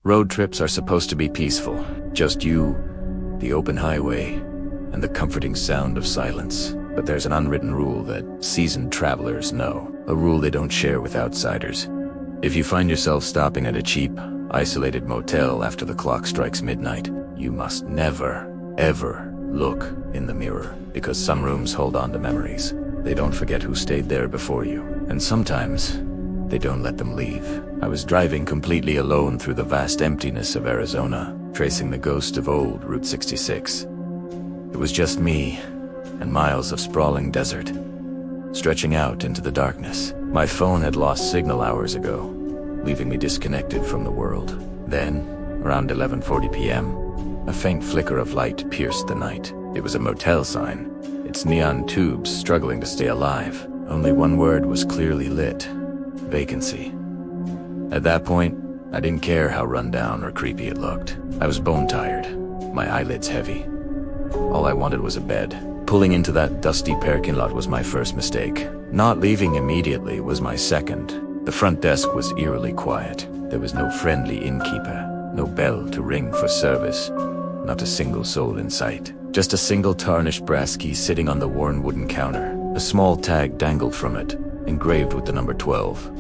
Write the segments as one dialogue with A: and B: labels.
A: Road trips are supposed to be peaceful. Just you, the open highway, and the comforting sound of silence. But there's an unwritten rule that seasoned travelers know. A rule they don't share with outsiders. If you find yourself stopping at a cheap, isolated motel after the clock strikes midnight, you must never, ever look in the mirror. Because some rooms hold on to memories. They don't forget who stayed there before you. And sometimes, they don't let them leave. I was driving completely alone through the vast emptiness of Arizona, tracing the ghost of old Route 66. It was just me and miles of sprawling desert, stretching out into the darkness. My phone had lost signal hours ago, leaving me disconnected from the world. Then, around 11:40 p.m., a faint flicker of light pierced the night. It was a motel sign, its neon tubes struggling to stay alive. Only one word was clearly lit: vacancy. At that point, I didn't care how rundown or creepy it looked. I was bone-tired, my eyelids heavy. All I wanted was a bed. Pulling into that dusty parking lot was my first mistake. Not leaving immediately was my second. The front desk was eerily quiet. There was no friendly innkeeper, no bell to ring for service, not a single soul in sight. Just a single tarnished brass key sitting on the worn wooden counter. A small tag dangled from it, engraved with the number 12.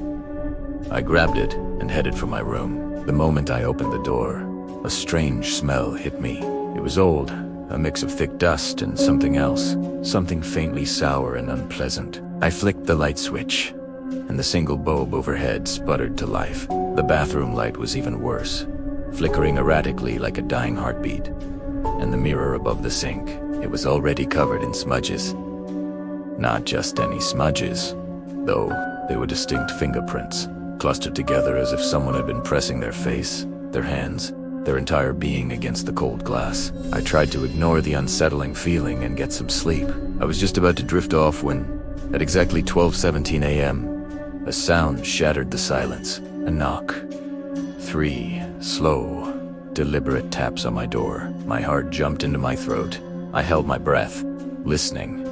A: I grabbed it and headed for my room. The moment I opened the door, a strange smell hit me. It was old, a mix of thick dust and something else, something faintly sour and unpleasant. I flicked the light switch, and the single bulb overhead sputtered to life. The bathroom light was even worse, flickering erratically like a dying heartbeat. And the mirror above the sink, it was already covered in smudges. Not just any smudges, though they were distinct fingerprints, clustered together as if someone had been pressing their face, their hands, their entire being against the cold glass. I tried to ignore the unsettling feeling and get some sleep. I was just about to drift off when, at exactly 12:17 a.m., a sound shattered the silence. A knock. 3 slow, deliberate taps on my door. My heart jumped into my throat. I held my breath, listening.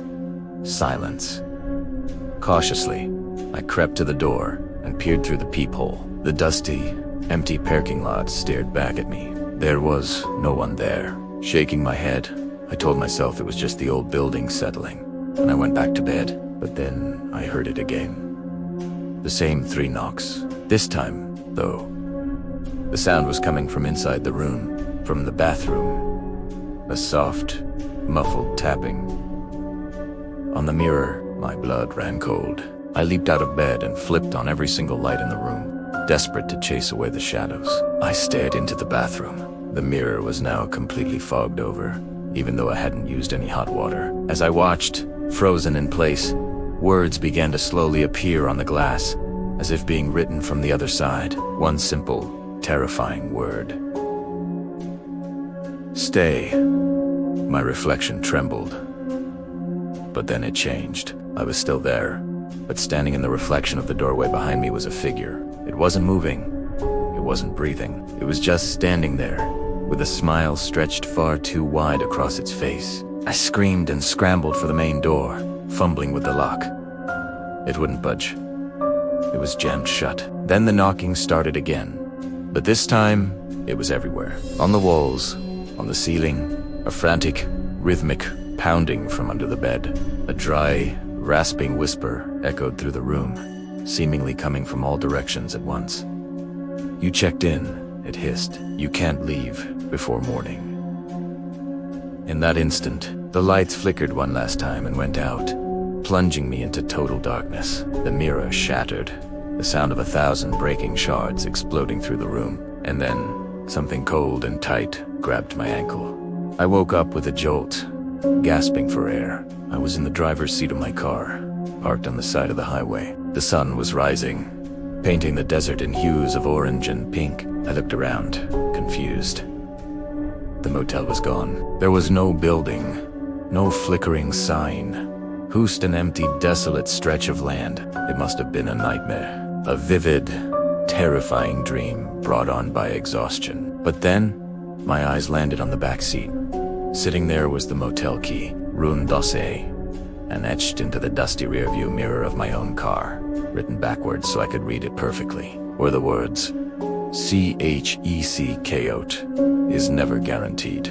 A: Silence. Cautiously, I crept to the door and peered through the peephole. The dusty, empty parking lot stared back at me. There was no one there. Shaking my head, I told myself it was just the old building settling, and I went back to bed. But then I heard it again. The same 3 knocks. This time, though, the sound was coming from inside the room, from the bathroom. A soft, muffled tapping. On the mirror, my blood ran cold. I leaped out of bed and flipped on every single light in the room, desperate to chase away the shadows. I stared into the bathroom. The mirror was now completely fogged over, even though I hadn't used any hot water. As I watched, frozen in place, words began to slowly appear on the glass, as if being written from the other side. One simple, terrifying word. Stay. My reflection trembled. But then it changed. I was still there, but standing in the reflection of the doorway behind me was a figure. It wasn't moving. It wasn't breathing. It was just standing there, with a smile stretched far too wide across its face. I screamed and scrambled for the main door, fumbling with the lock. It wouldn't budge. It was jammed shut. Then the knocking started again. But this time, it was everywhere. On the walls, on the ceiling, a frantic, rhythmic pounding from under the bed. A dry, rasping whisper echoed through the room, seemingly coming from all directions at once. You checked in, it hissed. You can't leave before morning. In that instant, the lights flickered one last time and went out, plunging me into total darkness. The mirror shattered, the sound of 1,000 breaking shards exploding through the room. And then, something cold and tight grabbed my ankle. I woke up with a jolt, gasping for air. I was in the driver's seat of my car, parked on the side of the highway. The sun was rising, painting the desert in hues of orange and pink. I looked around, confused. The motel was gone. There was no building, no flickering sign. Just an empty, desolate stretch of land. It must have been a nightmare. A vivid, terrifying dream brought on by exhaustion. But then, my eyes landed on the back seat. Sitting there was the motel key, rune dossier, and etched into the dusty rearview mirror of my own car, written backwards so I could read it perfectly, were the words, CHEC chaos is never guaranteed.